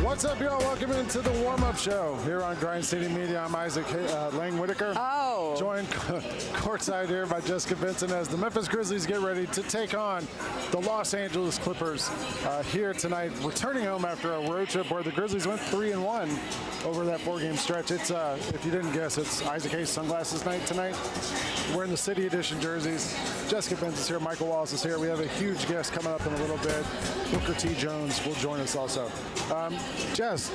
What's up, y'all? Welcome into the warm-up show here on Grind City Media. I'm Isaac Whitaker. Joined courtside here by Jessica Benson as the Memphis Grizzlies get ready to take on the Los Angeles Clippers here tonight, returning home after a road trip where the Grizzlies went 3-1 over that four-game stretch. It's if you didn't guess, it's Isaac Hayes Sunglasses Night tonight. We're in the City Edition jerseys. Jessica Benson's here. Michael Wallace is here. We have a huge guest coming up in a little bit. Booker T. Jones will join us also. Jess,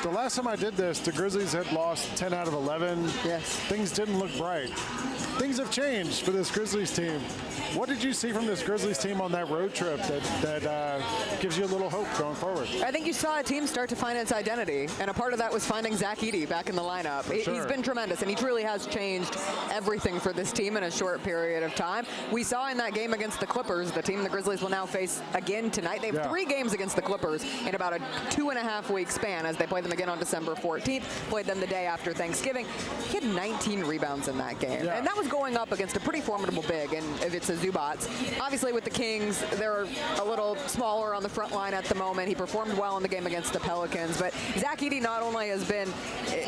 the last time I did this, the Grizzlies had lost 10 out of 11. Yes. Things didn't look bright. Things have changed for this Grizzlies team. What did you see from this Grizzlies team on that road trip that gives you a little hope going forward? I think you saw a team start to find its identity, and a part of that was finding Zach Edey back in the lineup. Sure. He's been tremendous, and he truly has changed everything for this team in a short period of time. We saw in that game against the Clippers, the team the Grizzlies will now face again tonight. They have 3 games against the Clippers in about a 2.5-week span as they play them again on December 14th, played them the day after Thanksgiving. He had 19 rebounds in that game, and that was going up against a pretty formidable big, and if it's a Zubats. Obviously with the Kings, they're a little smaller on the front line at the moment. He performed well in the game against the Pelicans, but Zach Edey not only has been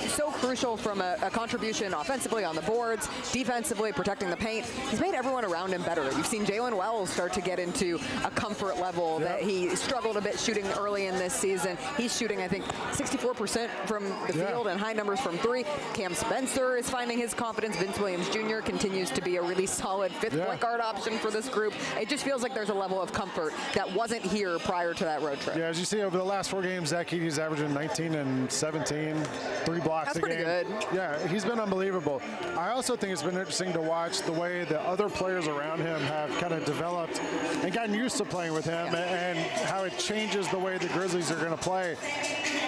so crucial from a contribution offensively on the boards, defensively protecting the paint, he's made everyone around him better. You've seen Jalen Wells start to get into a comfort level that he struggled a bit shooting early in this season. He's shooting, I think, 64% from the field and high numbers from 3. Cam Spencer is finding his confidence. Vince Williams Jr. continues to be a really solid 5th point guard option for this group. It just feels like there's a level of comfort that wasn't here prior to that road trip. Yeah, as you see over the last 4 games, Zach Edey's averaging 19 and 17, 3 blocks That's a pretty game. good. Yeah, he's been unbelievable. I also think it's been interesting to watch the way the other players around him have kind of developed and gotten used to playing with him and how it changes the way the Grizzlies are going to play.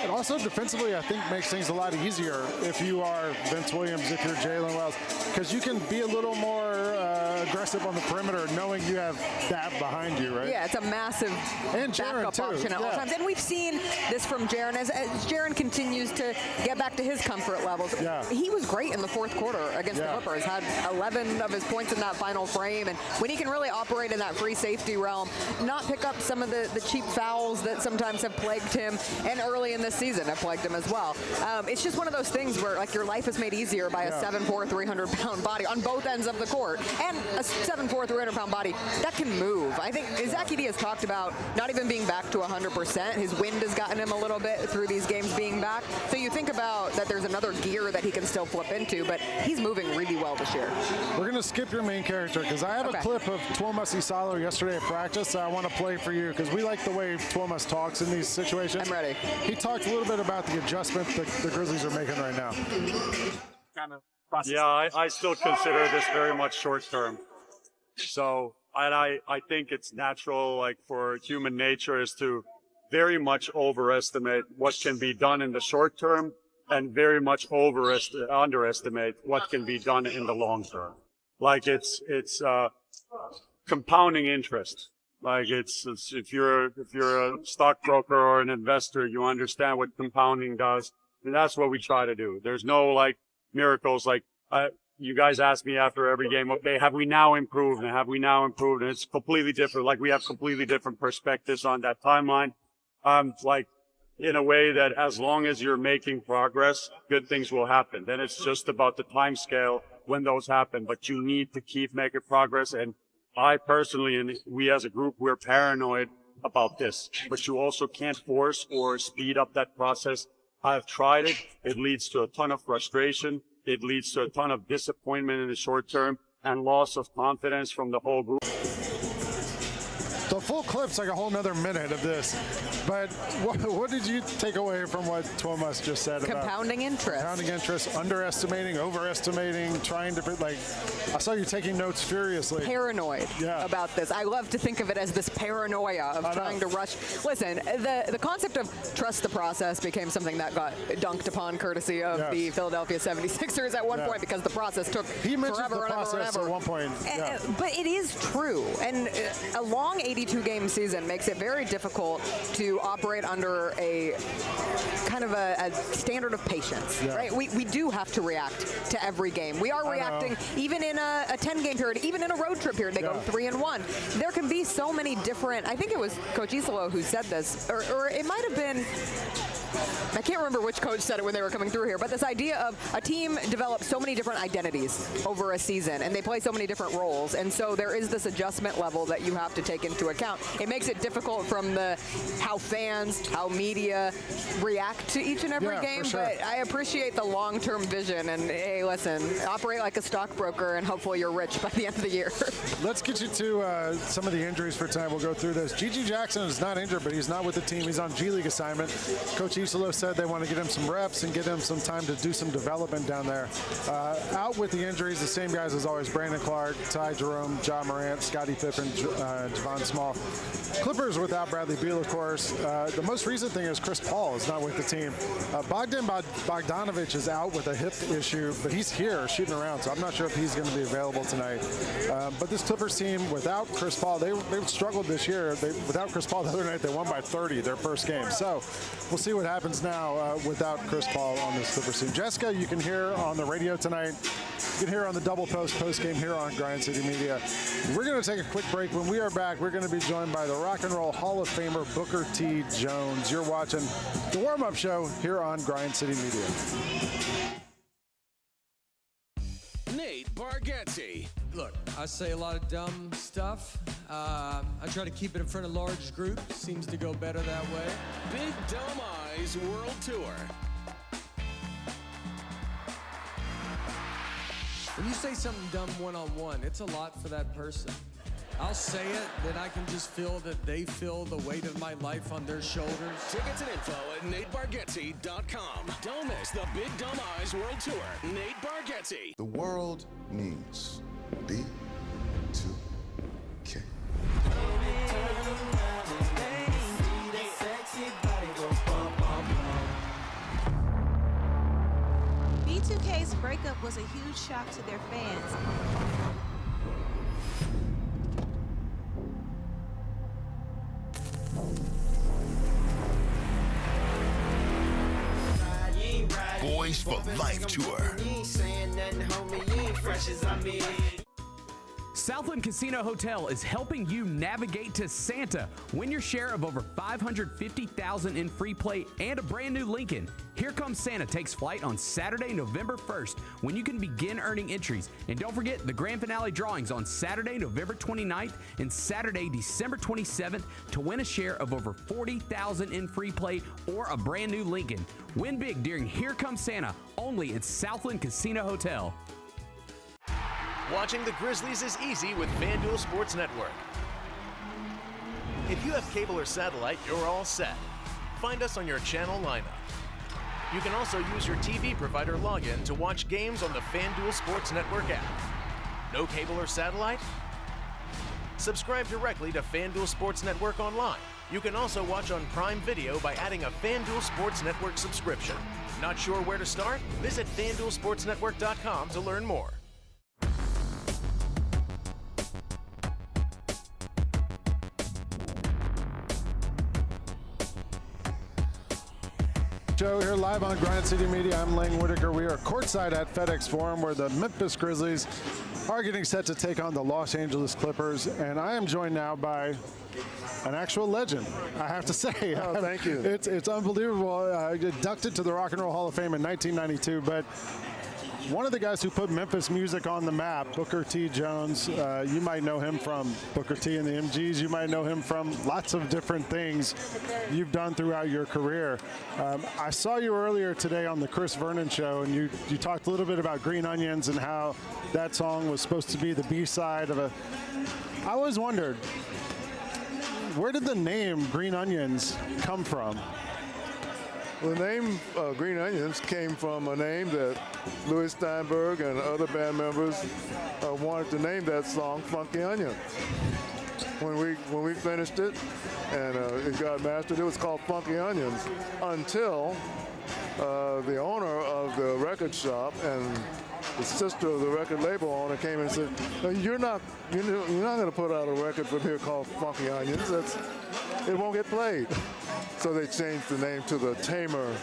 It also defensively, I think, makes things a lot easier if you are Vince Williams, if you're Jalen Wells, because you can be a little more aggressive on the perimeter knowing you have that behind you, right? Yeah, it's a massive backup option at all times. And we've seen this from Jaren as Jaren continues to get back to his comfort levels. He was great in the 4th quarter against the Clippers, had 11 of his points in that final frame, and when he can really operate in that free safety realm, not pick up some of the cheap fouls that sometimes have plagued him, and early in this season have plagued him as well. It's just one of those things where like your life is made easier by a 7'4", 300-pound body on both ends of the court, and a 7'4", 300-pound body that can move. I think Zach Edey has talked about not even being back to 100%. His wind has gotten him a little bit through these games being back. So you think about that there's another gear that he can still flip into, but he's moving really well this year. We're going to skip your main character because I have a clip of Tuomas Isalo yesterday at practice that I want to play for you because we like the way Tuomas talks in these situations. I'm ready. He talked a little bit about the adjustment that the Grizzlies are making right now. Yeah, I still consider this very much short term. So I think it's natural, like for human nature, is to very much overestimate what can be done in the short term and very much underestimate what can be done in the long term. Like it's compounding interest. Like it's if you're a stockbroker or an investor, you understand what compounding does. And that's what we try to do. There's no like miracles. Like you guys ask me after every game, okay, have we now improved? And have we now improved? And it's completely different. Like we have completely different perspectives on that timeline. Like in a way that as long as you're making progress, good things will happen. Then it's just about the time scale when those happen. But you need to keep making progress. And I personally, and we as a group, we're paranoid about this. But you also can't force or speed up that process. I've tried it. It leads to a ton of frustration. It leads to a ton of disappointment in the short term and loss of confidence from the whole group. The full clip's like a whole nother minute of this. But what did you take away from what Tuomas just said about compounding interest? Compounding interest, underestimating, overestimating, trying to, like, I saw you taking notes furiously. Paranoid about this. I love to think of it as this paranoia of trying to rush. Listen, the concept of trust the process became something that got dunked upon courtesy of the Philadelphia 76ers at one point because the process took forever at one point. But it is true. And a long 82-game 14-game season makes it very difficult to operate under a kind of a standard of patience, right? We do have to react to every game. We are reacting even in a 10-game period, even in a road trip period. They go 3-1. There can be so many different, I think it was Coach Isolo who said this, or it might have been, I can't remember which coach said it when they were coming through here, but this idea of a team develops so many different identities over a season, and they play so many different roles, and so there is this adjustment level that you have to take into account. It makes it difficult from how fans, how media react to each and every game, but I appreciate the long-term vision, and hey, listen, operate like a stockbroker, and hopefully you're rich by the end of the year. Let's get you to some of the injuries for tonight. We'll go through this. G.G. Jackson is not injured, but he's not with the team. He's on G League assignment. Coach Isolo said they want to get him some reps and get him some time to do some development down there. Out with the injuries, the same guys as always: Brandon Clark, Ty Jerome, John Morant, Scottie Pippen, Javon Small. Clippers without Bradley Beal, of course. The most recent thing is Chris Paul is not with the team. Bogdan Bogdanovic is out with a hip issue, but he's here shooting around, so I'm not sure if he's going to be available tonight. But this Clippers team without Chris Paul, they've struggled this year. Without Chris Paul the other night, they won by 30 their first game. So we'll see what happens now without Chris Paul on this Clippers team. Jessica, you can hear on the radio tonight. You can hear on the double post game here on Grind City Media. We're going to take a quick break. When we are back, we're going to be joined by the Rock and Roll Hall of Famer Booker T. Jones. You're watching the warm-up show here on Grind City Media. Nate Bargatze. Look, I say a lot of dumb stuff. I try to keep it in front of large groups. Seems to go better that way. Big Dumb Eyes World Tour. When you say something dumb one-on-one, it's a lot for that person. I'll say it, then I can just feel that they feel the weight of my life on their shoulders. Tickets and info at NateBargatze.com. Don't miss the Big Dumb Eyes World Tour. Nate Bargatze. The world needs B2K. B2K's breakup was a huge shock to their fans. Boys for Life Tour. Southland Casino Hotel is helping you navigate to Santa. Win your share of over $550,000 in free play and a brand new Lincoln. Here Comes Santa takes flight on Saturday, November 1st, when you can begin earning entries. And don't forget the grand finale drawings on Saturday, November 29th and Saturday, December 27th to win a share of over $40,000 in free play or a brand new Lincoln. Win big during Here Comes Santa, only at Southland Casino Hotel. Watching the Grizzlies is easy with FanDuel Sports Network. If you have cable or satellite, you're all set. Find us on your channel lineup. You can also use your TV provider login to watch games on the FanDuel Sports Network app. No cable or satellite? Subscribe directly to FanDuel Sports Network online. You can also watch on Prime Video by adding a FanDuel Sports Network subscription. Not sure where to start? Visit FanDuelSportsNetwork.com to learn more. Show here live on Grind City Media. I'm Lang Whitaker. We are courtside at FedEx Forum where the Memphis Grizzlies are getting set to take on the Los Angeles Clippers. And I am joined now by an actual legend, I have to say. Oh, thank you. It's unbelievable. Inducted to the Rock and Roll Hall of Fame in 1992, but one of the guys who put Memphis music on the map, Booker T. Jones. You might know him from Booker T and the MGs. You might know him from lots of different things you've done throughout your career. I saw you earlier today on the Chris Vernon show, and you talked a little bit about Green Onions and how that song was supposed to be the B-side of a... I always wondered, where did the name Green Onions come from? The name Green Onions came from a name that Louis Steinberg and other band members wanted to name that song Funky Onions. when we finished it and it got mastered, it was called Funky Onions until the owner of the record shop and the sister of the record label owner came and said, no, you're not going to put out a record from here called Funky Onions. It won't get played. So they changed the name to the Tamer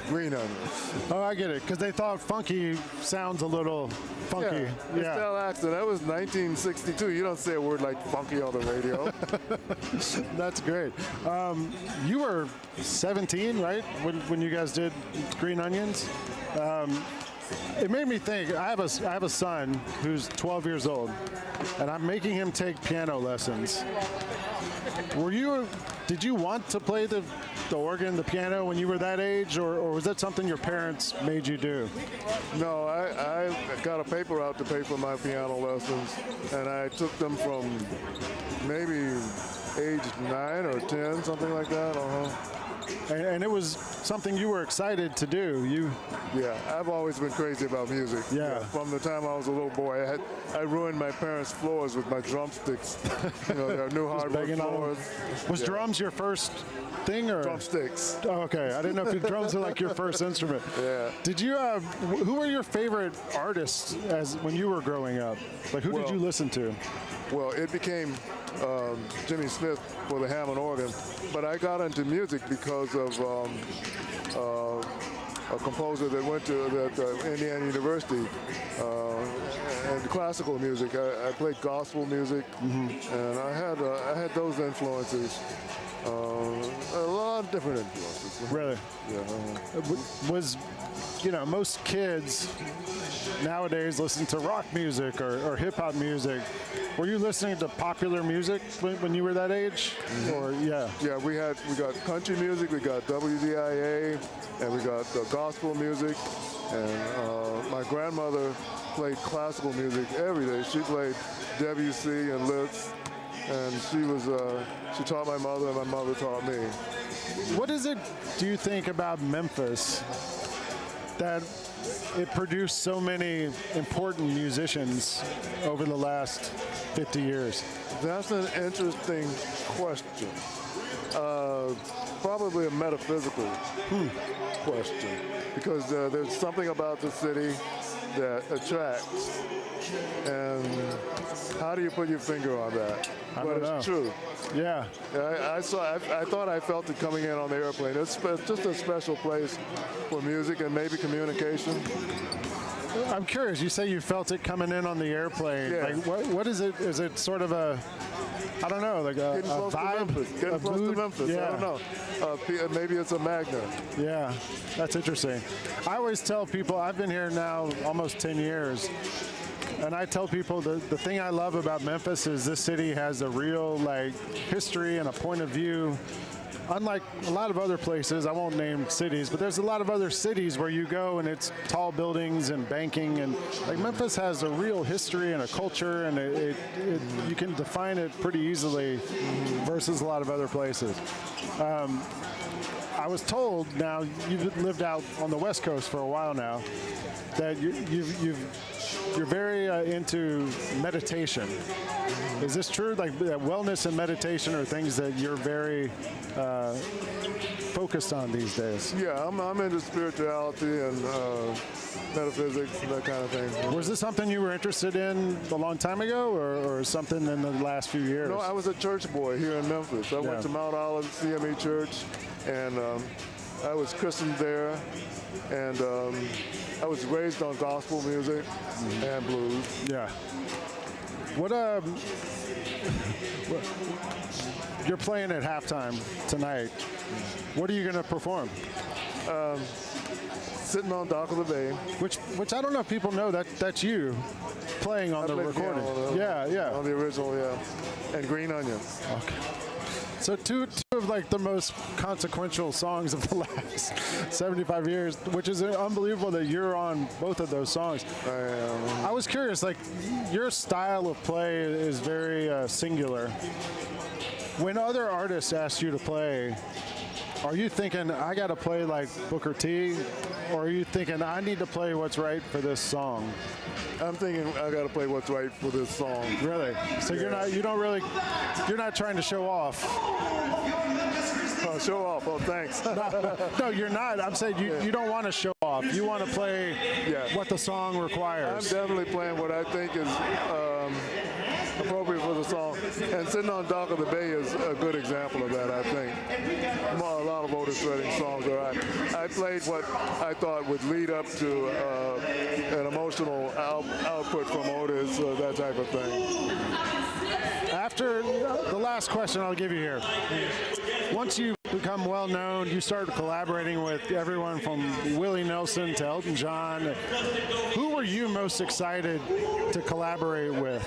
Green Onions. Oh, I get it, because they thought funky sounds a little funky. Yeah. Estelle Axton, that was 1962. You don't say a word like funky on the radio. That's great. You were 17, right, when you guys did Green Onions? It made me think. I have a son who's 12 years old, and I'm making him take piano lessons. Did you want to play the organ, the piano, when you were that age, or was that something your parents made you do? No, I got a paper out to pay for my piano lessons, and I took them from maybe age 9 or 10, something like that. And it was something you were excited to do. Yeah, I've always been crazy about music. Yeah. From the time I was a little boy, I ruined my parents' floors with my drumsticks. Their new hardwood floors. Was drums your first thing, or drumsticks? Oh, okay. I didn't know if drums were like your first instrument. Yeah. Did you? Who were your favorite artists when you were growing up? Like, who did you listen to? Well, it became Jimmy Smith for the Hammond organ, but I got into music because of a composer that went to Indiana University and classical music. I played gospel music, and I had those influences. A lot of different influences. Really? Yeah. Was most kids nowadays listen to rock music or hip hop music. Were you listening to popular music when you were that age? Or yeah, we got country music, we got WDIA, and we got gospel music. And my grandmother played classical music every day. She played Debussy and Liszt, and she taught my mother, and my mother taught me. What is it, do you think, about Memphis that it produced so many important musicians over the last 50 years? That's an interesting question. Probably a metaphysical question, because there's something about the city that attracts. And how do you put your finger on that? But it's true. Yeah. I thought I felt it coming in on the airplane. It's just a special place for music and maybe communication. I'm curious. You say you felt it coming in on the airplane. Yeah. Like, what is it? Is it sort of a, I don't know, like a vibe? Getting close to Memphis. Yeah. I don't know. Maybe it's a magnet. Yeah, that's interesting. I always tell people, I've been here now almost 10 years, and I tell people the thing I love about Memphis is this city has a real history and a point of view. Unlike a lot of other places, I won't name cities, but there's a lot of other cities where you go and it's tall buildings and banking, and Memphis has a real history and a culture, and you can define it pretty easily versus a lot of other places. I was told, now you've lived out on the West Coast for a while now, that you're very into meditation. Is this true? Like wellness and meditation are things that you're very focused on these days? Yeah, I'm into spirituality and metaphysics and that kind of thing. Was this something you were interested in a long time ago, or something in the last few years? No, I was a church boy here in Memphis. I went to Mount Olive CME Church, and I was christened there, and I was raised on gospel music and blues. Yeah. You're playing at halftime tonight. What are you going to perform? Sitting on Dock of the Bay. Which I don't know if people know that's you playing on the recording. On the original, yeah. And Green Onions. Okay. So two of the most consequential songs of the last 75 years, which is unbelievable that you're on both of those songs. I am. I was curious, your style of play is very singular. When other artists ask you to play, Are you thinking, I got to play like Booker T, or are you thinking, I need to play what's right for this song? I'm thinking I got to play what's right for this song. Really? So you're not trying to show off. Show off. Oh, thanks. No, you're not. I'm saying you don't want to show off. You want to play what the song requires. I'm definitely playing what I think is appropriate for the song. And Sitting on Dock of the Bay is a good example of that, I think. A lot of Otis Redding songs are I played what I thought would lead up to an emotional output from Otis, that type of thing. After the last question I'll give you here, once you become well known, you start collaborating with everyone from Willie Nelson to Elton John. Who were you most excited to collaborate with?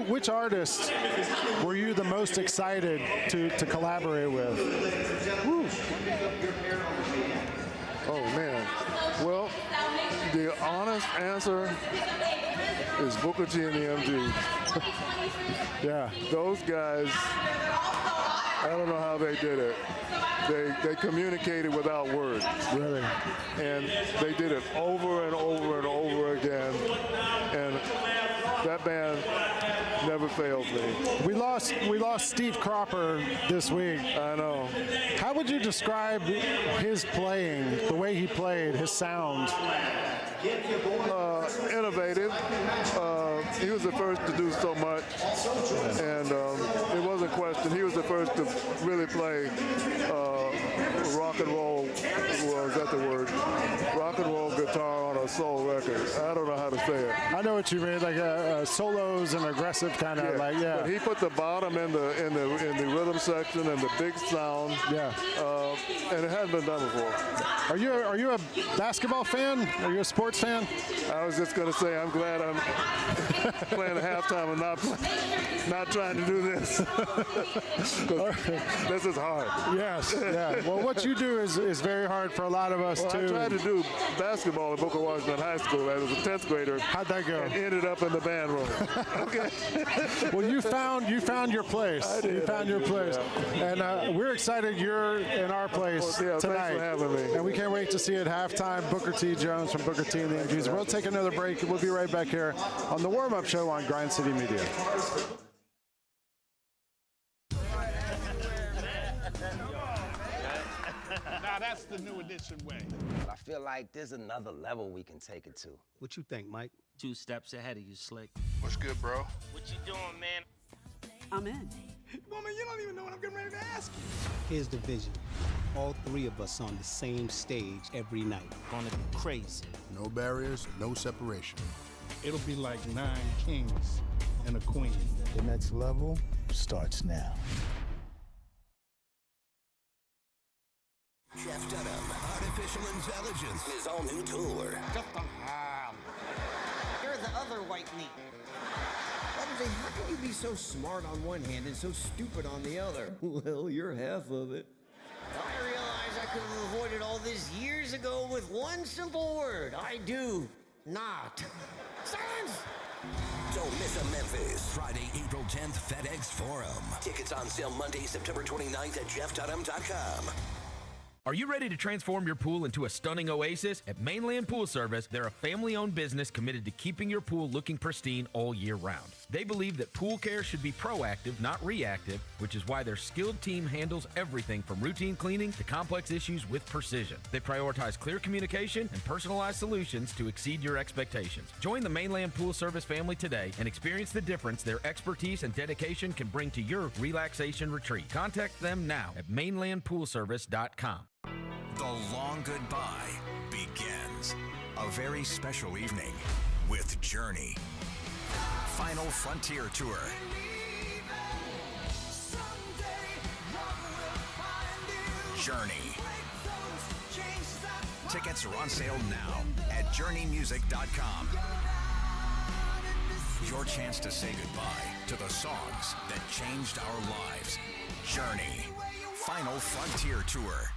Which artist were you the most excited to collaborate with? Woo. Oh man. Well, the honest answer is Booker T and the MGs. Yeah. Those guys, I don't know how they did it. They communicated without words. Really? And they did it over and over and over again. And that band never failed me. We lost Steve Cropper this week. I know. How would you describe his playing, the way he played, his sound? Innovative. He was the first to do so much, and it wasn't a question. He was the first to really play rock and roll. Well, is that the word? Rock and roll guitar on a soul record. I don't know how to say it. I know what you mean, like solos and aggressive kind of But he put the bottom in the rhythm section and the big sound. Yeah. And it hadn't been done before. Are you a basketball fan? Are you a sports fan? I was just going to say I'm glad I'm playing a halftime and not trying to do this. This is hard. Yes. Yeah. Well, what you do is very hard for a lot of us too. I tried to do basketball at Booker Washington High School. I was a 10th grader. How'd that go? And ended up in the band room. Okay. Well, you found your place. I did. You found your place. Yeah. And we're excited you're in our place tonight. Thanks for having me. And we can't wait to see you at halftime. Booker T. Jones from Booker T. and the MGs. We'll take another break. We'll be right back here on the warm-up show on Grind City Media. Now that's the new edition way. I feel like there's another level we can take it to. What you think, Mike? 2 steps ahead of you, Slick. What's good, bro? What you doing, man? I'm in. Woman, you don't even know what I'm getting ready to ask you. Here's the vision. All 3 of us on the same stage every night. Gonna be crazy. No barriers, no separation. It'll be like 9 kings and a queen. The next level starts now. Jeff Dunham, Artificial Intelligence, his all-new tour. You're the other white meat. How can you be so smart on one hand and so stupid on the other? Well, you're half of it. I realize I could have avoided all this years ago with one simple word. I do not. Silence! Don't miss a Memphis. Friday, April 10th, FedEx Forum. Tickets on sale Monday, September 29th at jeffdunham.com. Are you ready to transform your pool into a stunning oasis? At Mainland Pool Service, they're a family-owned business committed to keeping your pool looking pristine all year round. They believe that pool care should be proactive, not reactive, which is why their skilled team handles everything from routine cleaning to complex issues with precision. They prioritize clear communication and personalized solutions to exceed your expectations. Join the Mainland Pool Service family today and experience the difference their expertise and dedication can bring to your relaxation retreat. Contact them now at mainlandpoolservice.com. The long goodbye begins. A very special evening with Journey. Final Frontier Tour. Journey. Tickets are on sale now at journeymusic.com. Your chance to say goodbye to the songs that changed our lives. Journey. Final Frontier Tour.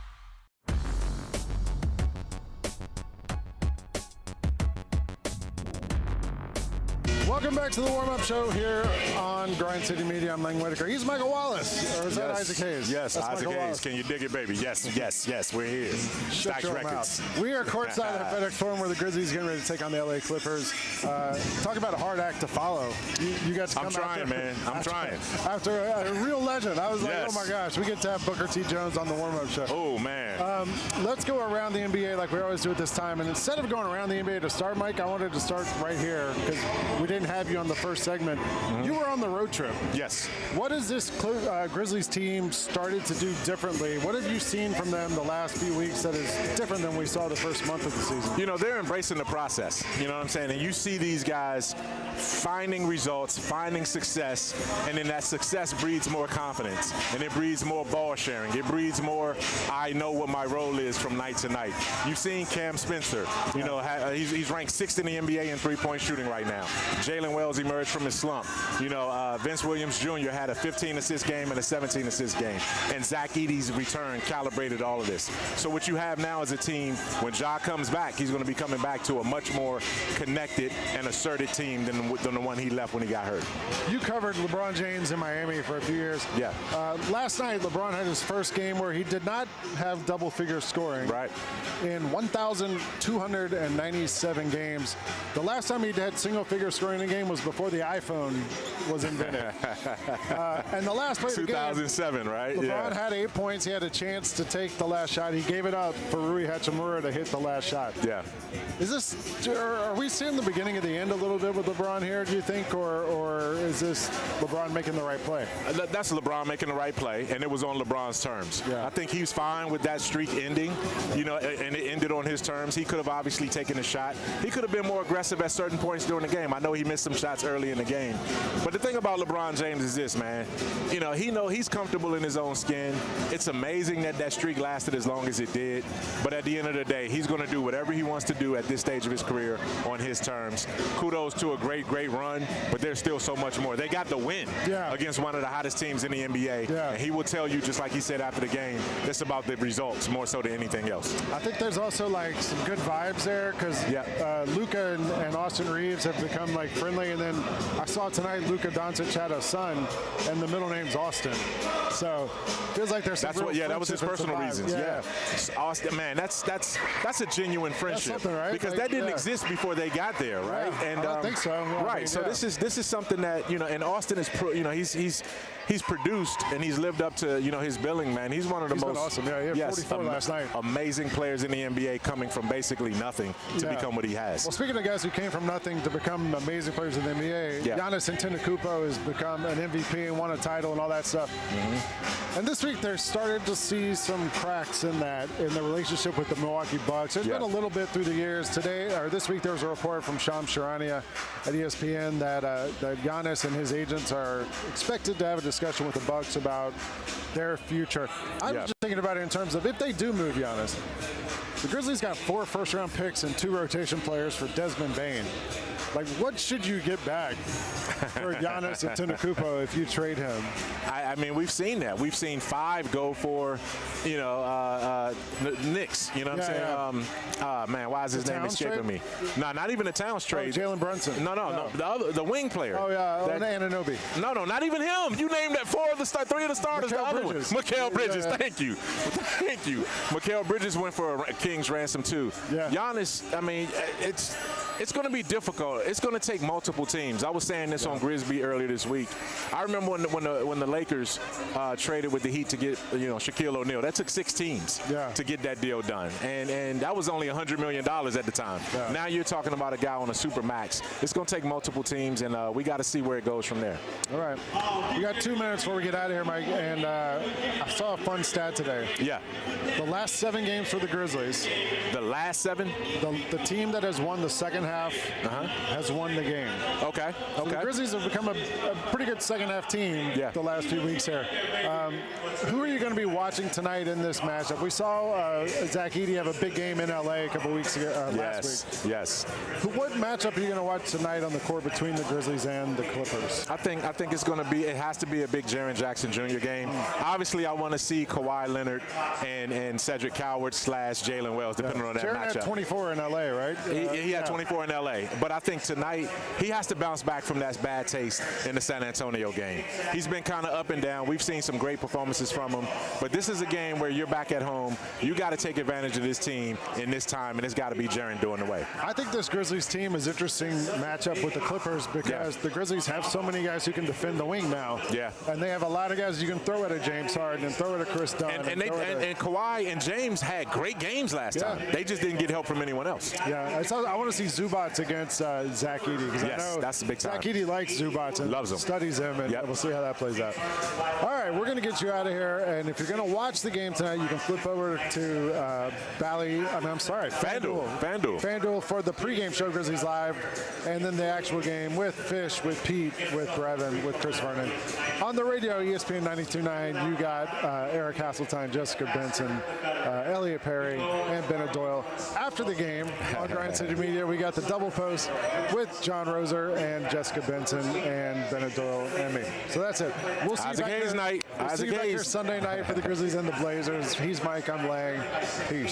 Welcome back to the warm-up show here on Grind City Media. I'm Lang Whitaker. He's Michael Wallace. Or is that Isaac Hayes? Yes, That's Isaac Michael Hayes. Wallace. Can you dig it, baby? Yes, we're here. Shut Stacks your Records. mouth. We are courtside at FedEx Forum where the Grizzlies are getting ready to take on the LA Clippers. Talk about a hard act to follow. You got to come I'm trying, man. I'm trying. After a real legend. I was like, Yes. oh my gosh, we get to have Booker T. Jones on the warm-up show. Oh, man. Let's go around the NBA like we always do at this time. And instead of going around the NBA to start, Mike, I wanted to start right here because we didn't have you on the first segment. You were on the road trip. Yes. What has this Grizzlies team started to do differently? What have you seen from them the last few weeks that is different than we saw the first month of the season? You know, they're embracing the process. You know what I'm saying? And you see these guys finding results, finding success, and then that success breeds more confidence, and it breeds more ball sharing. It breeds more, I know what my role is from night to night. You've seen Cam Spencer. You know, he's ranked 6th in the NBA in three-point shooting right now. Jalen Wells emerged from his slump. You know, Vince Williams Jr. had a 15-assist game and a 17-assist game. And Zach Edey's return calibrated all of this. So what you have now is a team, when Ja comes back, he's going to be coming back to a much more connected and asserted team than the one he left when he got hurt. You covered LeBron James in Miami for a few years. Yeah. Last night, LeBron had his first game where he did not have double-figure scoring. Right. In 1,297 games. The last time he had single-figure scoring in a game was before the iPhone was invented. And the last play of the game, 2007, right? LeBron had 8 points. He had a chance to take the last shot. He gave it up for Rui Hachimura to hit the last shot. Yeah. Are we seeing the beginning of the end a little bit with LeBron here, do you think, or is this LeBron making the right play? That's LeBron making the right play, and it was on LeBron's terms. Yeah. I think he's fine with that streak ending, you know, and it ended on his terms. He could have obviously taken a shot. He could have been more aggressive at certain points during the game. I know he missed some shots early in the game. But the thing about LeBron James is this, man. You know, he's comfortable in his own skin. It's amazing that that streak lasted as long as it did. But at the end of the day, he's going to do whatever he wants to do at this stage of his career on his terms. Kudos to a great run, but there's still so much more. They got the win against one of the hottest teams in the NBA. Yeah. And he will tell you, just like he said after the game, it's about the results more so than anything else. I think there's also like some good vibes there because Luka and Austin Reeves have become like friendly. And then I saw tonight Luka Doncic had a son, and the middle name's Austin. So feels like there's some that was his personal reasons. Yeah. Austin, man, that's a genuine friendship. That's something, right? Because that didn't exist before they got there, right? Yeah, And I don't think so. Well, right. So this is something that, you know, and Austin is he's produced and he's lived up to, you know, his billing, man. He's one of the most been awesome. Yeah, he had 44 last night. Amazing players in the NBA coming from basically nothing to become what he has. Well, speaking of guys who came from nothing to become amazing players in the NBA, Giannis Antetokounmpo has become an MVP and won a title and all that stuff. And this week they're started to see some cracks in the relationship with the Milwaukee Bucks. There's been a little bit through the years. This week there was a report from Shams Charania at ESPN that Giannis and his agents are expected to have a discussion with the Bucks about their future. I'm just thinking about it in terms of if they do move Giannis, the Grizzlies got 4 first-round picks and 2 rotation players for Desmond Bane. Like, what should you get back for Giannis Antetokounmpo if you trade him? I mean, we've seen that. We've seen 5 go for, you know, Knicks. You know what I'm saying? Man, why is his name escaping me? No, not even the Towns trade. Jalen Brunson. No. The wing player. Oh, yeah. Anunoby. No, not even him. You named that 3 of the starters. Mikal the other Bridges. one. Mikal Bridges. Thank you. Mikal Bridges went for a King's ransom, too. Yeah. Giannis, I mean, it's going to be difficult. It's going to take multiple teams. I was saying this on Grisby earlier this week. I remember when the Lakers traded with the Heat to get, you know, Shaquille O'Neal. That took 6 teams to get that deal done, and that was only $100 million at the time. Yeah. Now you're talking about a guy on a super max. It's going to take multiple teams, and we got to see where it goes from there. All right, we got 2 minutes before we get out of here, Mike. And I saw a fun stat today. Yeah. The last 7 games for the Grizzlies. The last 7? The team that has won the second half has won the game. Okay. So the Grizzlies have become a pretty good second half team the last few weeks here. Who are you going to be watching tonight in this matchup? We saw Zach Edey have a big game in LA a couple weeks ago, last week. Yes. What matchup are you going to watch tonight on the court between the Grizzlies and the Clippers? I think it's going to be, it has to be a big Jaren Jackson Jr. game. Obviously, I want to see Kawhi Leonard and Cedric Coward / Jalen Wells, depending on that Jaren matchup. had 24 in LA, right? He had 24 before in LA, but I think tonight he has to bounce back from that bad taste in the San Antonio game. He's been kind of up and down. We've seen some great performances from him, but this is a game where you're back at home. You got to take advantage of this team in this time, and it's got to be Jaren doing the way. I think this Grizzlies team is interesting matchup with the Clippers because the Grizzlies have so many guys who can defend the wing now. Yeah. And they have a lot of guys you can throw at a James Harden and throw at a Chris Dunn. And Kawhi and James had great games last time. They just didn't get help from anyone else. Yeah, I want to see Zubats against Zach Edey because I know that's the big time. Zach Edey likes Zubats and loves him. Studies him, and we'll see how that plays out. All right, we're going to get you out of here, and if you're going to watch the game tonight, you can flip over to FanDuel for the pregame show, Grizzlies Live, and then the actual game with Fish, with Pete, with Brevin, with Chris Vernon. On the radio, ESPN 92.9, you got Eric Hasseltine, Jessica Benson, Elliot Perry, and Bennett Doyle. After the game on Grind City Media, we got the double post with John Roser and Jessica Benson and Bennett Doyle and me. So that's it. We'll see you back here. We'll see you back here Sunday night for the Grizzlies and the Blazers. He's Mike, I'm Lang. Peace.